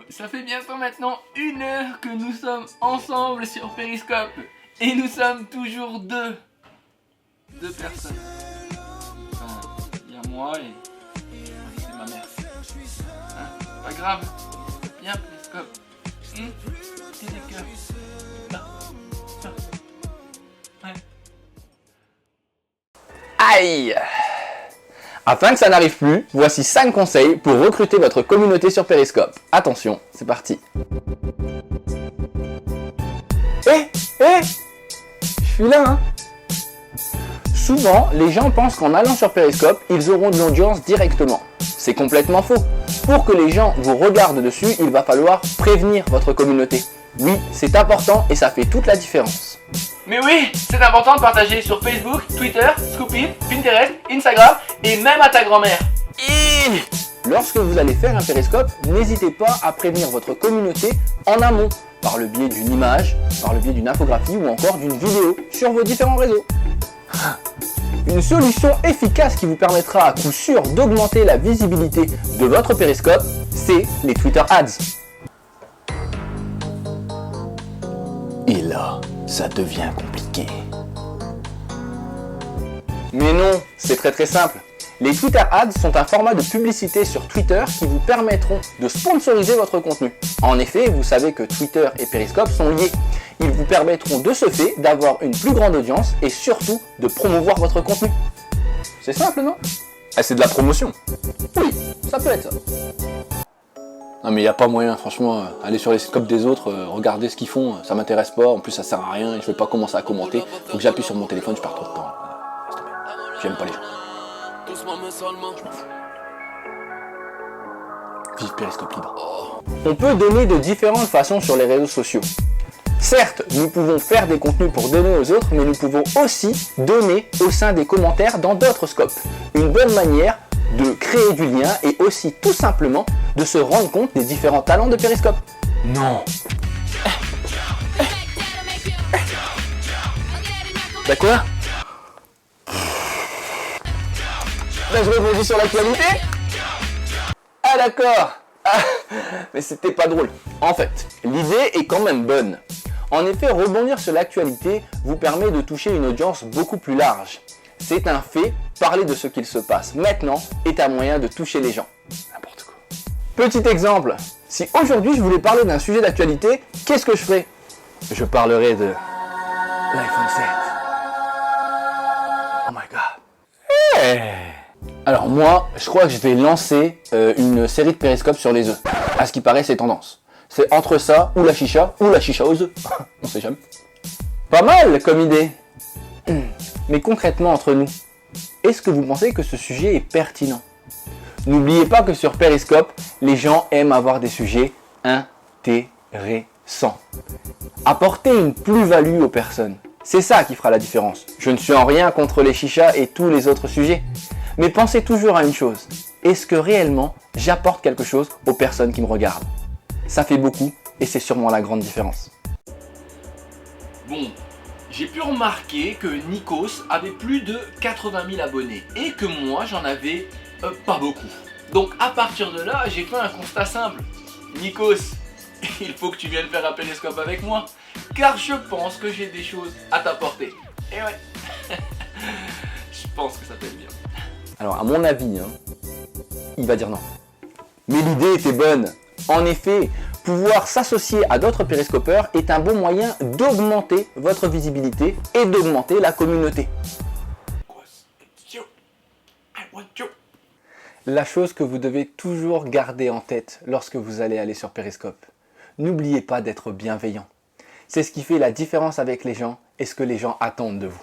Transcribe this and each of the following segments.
Ça fait bientôt maintenant 1 heure que nous sommes ensemble sur Periscope. Et nous sommes toujours deux. Deux personnes. Enfin, il y a moi et c'est ma mère. Hein, pas grave. Bien Periscope. C'est des cœurs. Ouais. Aïe! Afin que ça n'arrive plus, voici 5 conseils pour recruter votre communauté sur Periscope. Attention, c'est parti. Je suis là, hein. Souvent, les gens pensent qu'en allant sur Periscope, ils auront de l'audience directement. C'est complètement faux. Pour que les gens vous regardent dessus, il va falloir prévenir votre communauté. Oui, c'est important et ça fait toute la différence. Mais oui, c'est important de partager sur Facebook, Twitter, Scoopit, Pinterest, Instagram et même à ta grand-mère. Lorsque vous allez faire un Periscope, n'hésitez pas à prévenir votre communauté en amont, par le biais d'une image, par le biais d'une infographie ou encore d'une vidéo sur vos différents réseaux. Une solution efficace qui vous permettra à coup sûr d'augmenter la visibilité de votre Periscope, c'est les Twitter Ads. Et là, ça devient compliqué. Mais non, c'est très simple. Les Twitter Ads sont un format de publicité sur Twitter qui vous permettront de sponsoriser votre contenu. En effet, vous savez que Twitter et Periscope sont liés. Ils vous permettront de ce fait d'avoir une plus grande audience et surtout de promouvoir votre contenu. C'est simple, non? C'est de la promotion. Oui, ça peut être ça. Non mais il n'y a pas moyen, franchement, aller sur les scopes des autres, regarder ce qu'ils font, ça m'intéresse pas, en plus ça sert à rien, et je vais pas commencer à commenter, faut que j'appuie sur mon téléphone, je perds trop de temps. J'aime pas les gens. Je m'en fous. Vive Periscope libre. On peut donner de différentes façons sur les réseaux sociaux. Certes, nous pouvons faire des contenus pour donner aux autres, mais nous pouvons aussi donner au sein des commentaires dans d'autres scopes. Une bonne manière de créer du lien et aussi tout simplement de se rendre compte des différents talents de Periscope. Non. Bah quoi? Là je rebondis sur l'actualité? Ah d'accord. Mais c'était pas drôle. En fait, l'idée est quand même bonne. En effet, rebondir sur l'actualité vous permet de toucher une audience beaucoup plus large. C'est un fait, parler de ce qu'il se passe maintenant est un moyen de toucher les gens. N'importe quoi. Petit exemple, si aujourd'hui je voulais parler d'un sujet d'actualité, qu'est-ce que je ferais? Je parlerai de l'iPhone 7. Oh my god. Alors moi, je crois que je vais lancer une série de périscopes sur les œufs. À ce qui paraît, c'est tendance. C'est entre ça ou la chicha aux œufs. On sait jamais. Pas mal comme idée. Mais concrètement entre nous, est-ce que vous pensez que ce sujet est pertinent? N'oubliez pas que sur Periscope, les gens aiment avoir des sujets intéressants. Apporter une plus-value aux personnes. C'est ça qui fera la différence. Je ne suis en rien contre les chichas et tous les autres sujets. Mais pensez toujours à une chose. Est-ce que réellement j'apporte quelque chose aux personnes qui me regardent? Ça fait beaucoup et c'est sûrement la grande différence. Bon, j'ai pu remarquer que Nikos avait plus de 80 000 abonnés et que moi j'en avais pas beaucoup. Donc à partir de là, j'ai fait un constat simple. Nikos, il faut que tu viennes faire un Periscope avec moi, car je pense que j'ai des choses à t'apporter. Et ouais, je pense que ça t'aime bien. Alors à mon avis, il va dire non. Mais l'idée était bonne. En effet, pouvoir s'associer à d'autres périscopeurs est un bon moyen d'augmenter votre visibilité et d'augmenter la communauté. La chose que vous devez toujours garder en tête lorsque vous allez aller sur Periscope, n'oubliez pas d'être bienveillant. C'est ce qui fait la différence avec les gens et ce que les gens attendent de vous.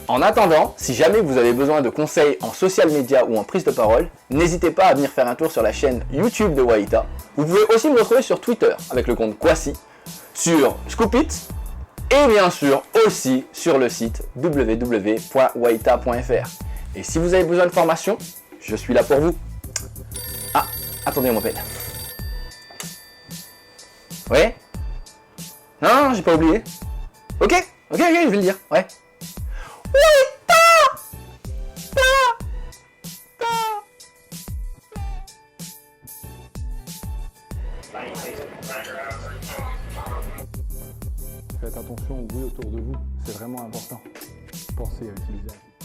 En attendant, si jamais vous avez besoin de conseils en social media ou en prise de parole, n'hésitez pas à venir faire un tour sur la chaîne YouTube de Wayita. Vous pouvez aussi me retrouver sur Twitter avec le compte Kwasi, sur Scoopit et bien sûr aussi sur le site www.wayita.fr. Et si vous avez besoin de formation, je suis là pour vous. Ah, attendez, on m'appelle. Ouais? Non, j'ai pas oublié. Ok, je vais le dire, ouais. Faites attention au bruit autour de vous, c'est vraiment important. Pensez à utiliser un